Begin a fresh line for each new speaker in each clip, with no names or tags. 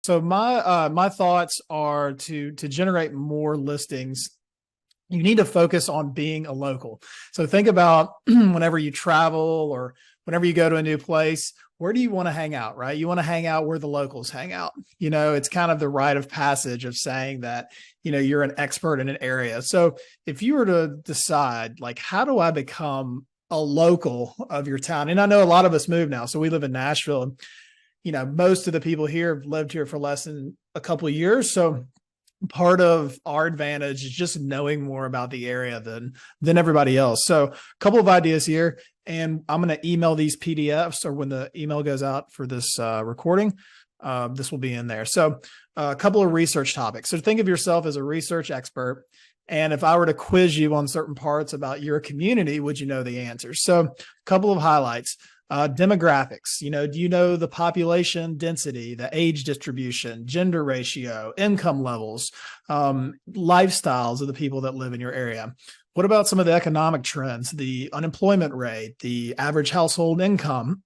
So my thoughts are to generate more listings. You need to focus on being a local. So think about whenever you travel or whenever you go to a new place, where do you want to hang out, right? You want to hang out where the locals hang out. It's kind of the rite of passage of saying that, you're an expert in an area. So if you were to decide, like, how do I become a local of your town? And I know a lot of us move now. So we live in Nashville. Most of the people here have lived here for less than a couple of years. So part of our advantage is just knowing more about the area than everybody else. So a couple of ideas here, and I'm going to email these PDFs, or when the email goes out for this recording, this will be in there. So a couple of research topics. So think of yourself as a research expert. And if I were to quiz you on certain parts about your community, would you know the answers? So a couple of highlights. Demographics, do you know the population density, the age distribution, gender ratio, income levels, lifestyles of the people that live in your area? What about some of the economic trends, the unemployment rate, the average household income,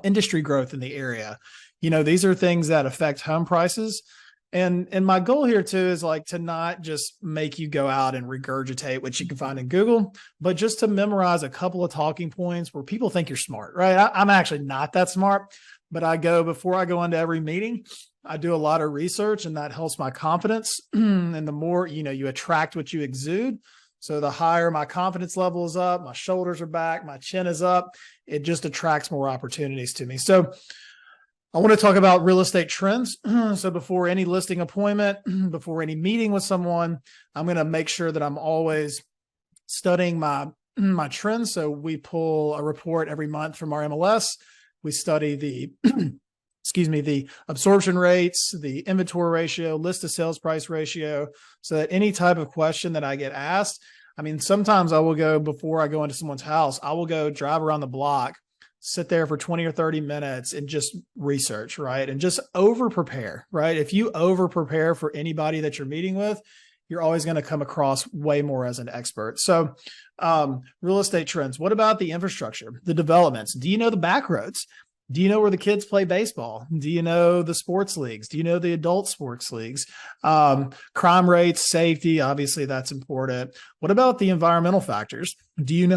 industry growth in the area? These are things that affect home prices. And my goal here too is like to not just make you go out and regurgitate what you can find in Google, but just to memorize a couple of talking points where people think you're smart, right? I'm actually not that smart, but before I go into every meeting, I do a lot of research, and that helps my confidence. And the more, you attract what you exude. So the higher my confidence level is up, my shoulders are back, my chin is up, it just attracts more opportunities to me. So I want to talk about real estate trends. So before any listing appointment, before any meeting with someone, I'm going to make sure that I'm always studying my trends. So we pull a report every month from our MLS. We study the, the absorption rates, the inventory ratio, list to sales price ratio, so that any type of question that I get asked, sometimes before I go into someone's house, I will go drive around the block, sit there for 20 or 30 minutes and just research, right? And just over prepare, right? If you over prepare for anybody that you're meeting with, you're always going to come across way more as an expert. So real estate trends. What about the infrastructure, the developments? Do you know the back roads? Do you know where the kids play baseball? Do you know the sports leagues? Do you know the adult sports leagues? Crime rates, safety, obviously that's important. What about the environmental factors? Do you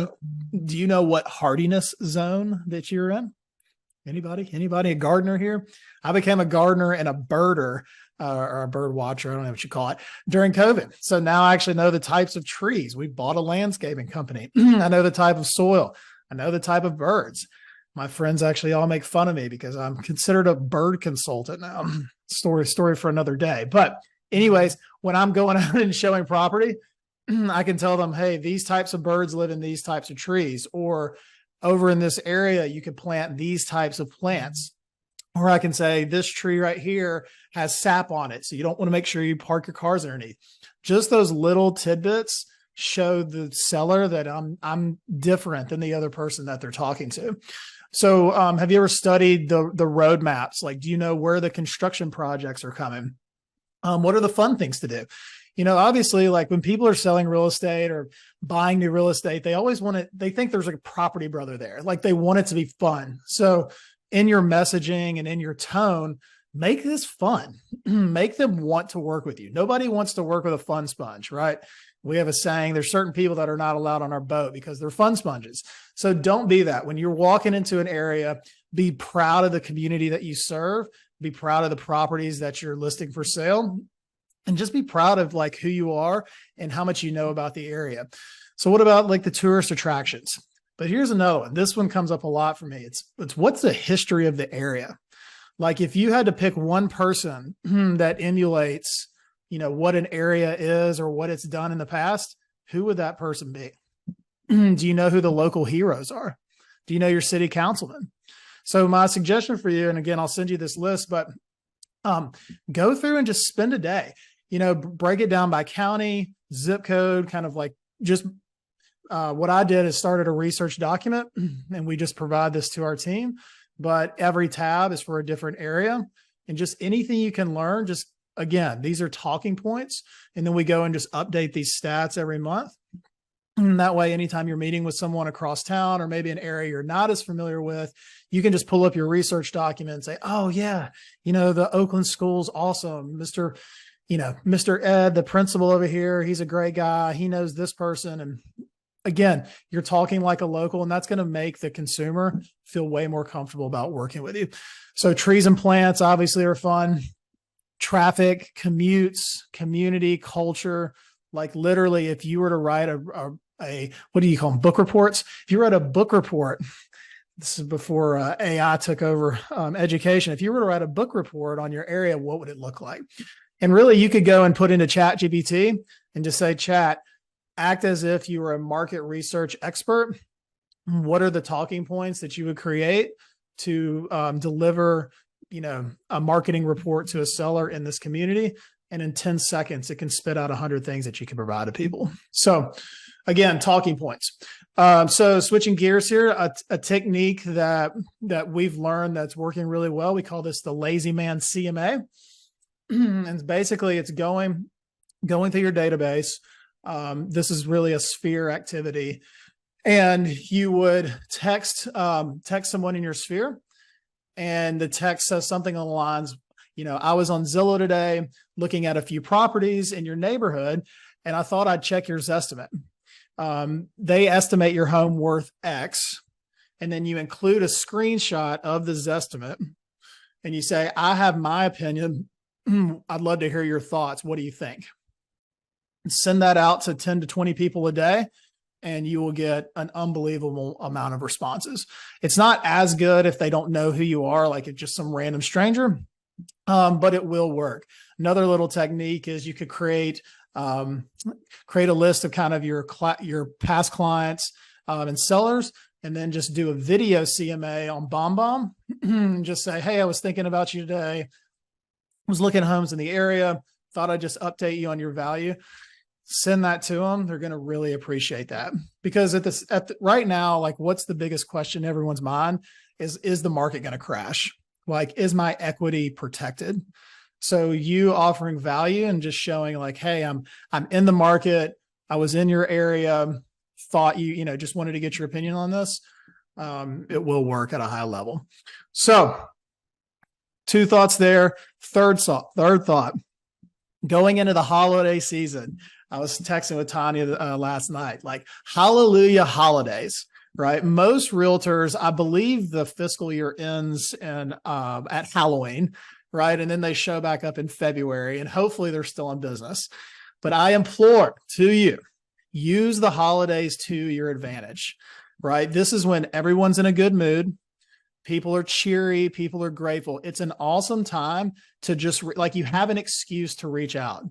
know what hardiness zone that you're in? Anybody, a gardener here? I became a gardener and a birder, or a bird watcher, I don't know what you call it, during COVID. So now I actually know the types of trees. We bought a landscaping company. I know the type of soil. I know the type of birds. My friends actually all make fun of me because I'm considered a bird consultant now. Story for another day. But anyways, when I'm going out and showing property, I can tell them, hey, these types of birds live in these types of trees, or over in this area, you could plant these types of plants. Or I can say this tree right here has sap on it, so you don't want to make sure you park your cars underneath. Just those little tidbits show the seller that I'm different than the other person that they're talking to. So have you ever studied the road maps? Like, do you know where the construction projects are coming? What are the fun things to do? Obviously, like when people are selling real estate or buying new real estate, they think there's like a property brother there. Like they want it to be fun. So in your messaging and in your tone, make this fun. Make them want to work with you. Nobody wants to work with a fun sponge, right? We have a saying, there's certain people that are not allowed on our boat because they're fun sponges. So don't be that. When you're walking into an area, be proud of the community that you serve, be proud of the properties that you're listing for sale, and just be proud of like who you are and how much you know about the area. So what about like the tourist attractions? But here's another one. This one comes up a lot for me. It's what's the history of the area? Like if you had to pick one person that emulates what an area is or what it's done in the past, who would that person be? Do you know who the local heroes are? Do you know your city councilman? So my suggestion for you, and again, I'll send you this list, but go through and just spend a day, break it down by county, zip code, kind of like just what I did is started a research document and we just provide this to our team, but every tab is for a different area, and just anything you can learn, just again, these are talking points. And then we go and just update these stats every month. And that way, anytime you're meeting with someone across town or maybe an area you're not as familiar with, you can just pull up your research document and say, oh yeah, the Oakland school's awesome. Mr. Ed, the principal over here, he's a great guy. He knows this person. And again, you're talking like a local, and that's going to make the consumer feel way more comfortable about working with you. So trees and plants obviously are fun. Traffic, commutes, community, culture. Like literally, if you were to write a what do you call them? Book reports. If you wrote a book report, this is before AI took over education. If you were to write a book report on your area, what would it look like? And really, you could go and put into ChatGPT and just say, Chat, act as if you were a market research expert. What are the talking points that you would create to deliver, a marketing report to a seller in this community? And in 10 seconds, it can spit out 100 things that you can provide to people. So again, talking points. So switching gears here, a technique that we've learned that's working really well. We call this the lazy man CMA. And basically it's going through your database. This is really a sphere activity. And you would text someone in your sphere, and the text says something along the lines, I was on Zillow today looking at a few properties in your neighborhood, and I thought I'd check your Zestimate. They estimate your home worth X, and then you include a screenshot of the Zestimate, and you say, I have my opinion. I'd love to hear your thoughts. What do you think? Send that out to 10 to 20 people a day, and you will get an unbelievable amount of responses. It's not as good if they don't know who you are, like it's just some random stranger. But it will work. Another little technique is you could create a list of kind of your past clients and sellers, and then just do a video CMA on BombBomb and just say, hey, I was thinking about you today. Was looking at homes in the area. Thought I'd just update you on your value. Send that to them. They're going to really appreciate that, because right now, like, what's the biggest question in everyone's mind is the market going to crash? Like, is my equity protected? So you offering value and just showing like, hey, I'm in the market. I was in your area. Thought just wanted to get your opinion on this. It will work at a high level. So 2 thoughts there. Third thought, going into the holiday season. I was texting with Tanya last night, like, hallelujah holidays. Right. Most realtors, I believe the fiscal year ends at Halloween. Right. And then they show back up in February, and hopefully they're still in business. But I implore to you, use the holidays to your advantage. Right. This is when everyone's in a good mood. People are cheery. People are grateful. It's an awesome time to just you have an excuse to reach out.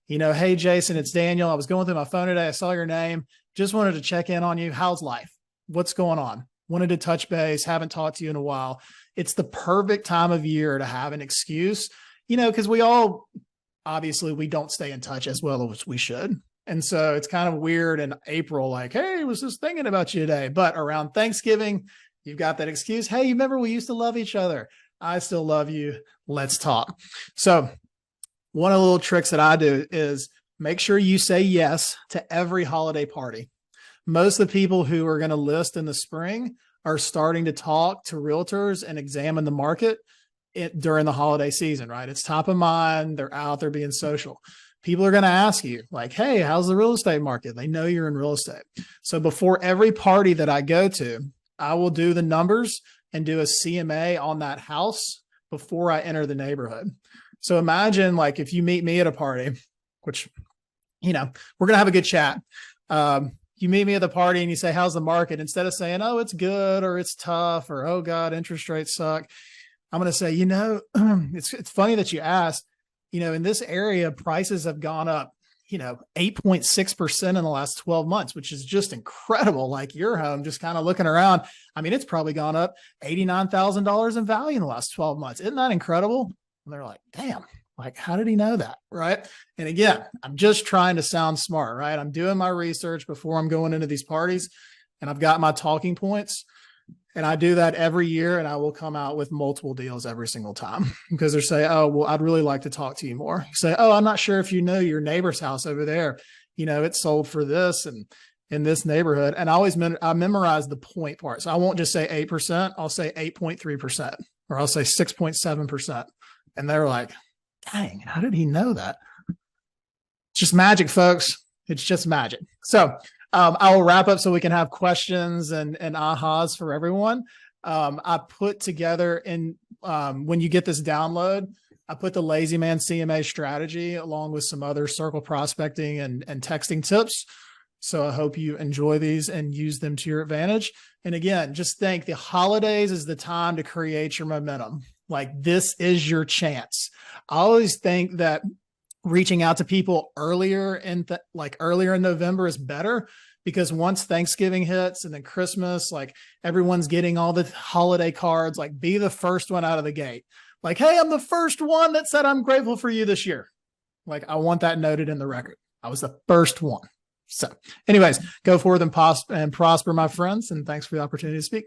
Hey, Jason, it's Daniel. I was going through my phone today. I saw your name. Just wanted to check in on you. How's life? What's going on? Wanted to touch base. Haven't talked to you in a while. It's the perfect time of year to have an excuse, because we all, obviously, we don't stay in touch as well as we should. And so it's kind of weird in April, like, hey, I was just thinking about you today. But around Thanksgiving, you've got that excuse. Hey, you remember we used to love each other. I still love you. Let's talk. So one of the little tricks that I do is make sure you say yes to every holiday party. Most of the people who are going to list in the spring are starting to talk to realtors and examine the market during the holiday season, right? It's top of mind. They're out there being social. People are going to ask you like, hey, how's the real estate market? They know you're in real estate. So before every party that I go to, I will do the numbers and do a CMA on that house before I enter the neighborhood. So imagine like if you meet me at a party, which, we're going to have a good chat. You meet me at the party and you say, how's the market? Instead of saying, oh, it's good, or it's tough, or, oh God, interest rates suck. I'm going to say, it's funny that you asked, in this area, prices have gone up, 8.6% in the last 12 months, which is just incredible. Like your home, just kind of looking around. I mean, it's probably gone up $89,000 in value in the last 12 months. Isn't that incredible? And they're like, damn, like, how did he know that? Right. And again, I'm just trying to sound smart, right? I'm doing my research before I'm going into these parties, and I've got my talking points. And I do that every year, and I will come out with multiple deals every single time because they're saying, oh, well, I'd really like to talk to you more. You say, oh, I'm not sure if you know your neighbor's house over there, it sold for this. And in this neighborhood. And I memorize the point part. So I won't just say 8%. I'll say 8.3%, or I'll say 6.7%. And they're like, dang, how did he know that? It's just magic, folks. It's just magic. So I will wrap up so we can have questions and ahas for everyone. I put together when you get this download, I put the Lazy Man CMA strategy along with some other circle prospecting and texting tips. So I hope you enjoy these and use them to your advantage. And again, just think the holidays is the time to create your momentum. Like, this is your chance. I always think that reaching out to people earlier in November is better, because once Thanksgiving hits and then Christmas, like, everyone's getting all the holiday cards, like, be the first one out of the gate. Like, hey, I'm the first one that said I'm grateful for you this year. Like, I want that noted in the record. I was the first one. So anyways, go forward and prosper, my friends. And thanks for the opportunity to speak.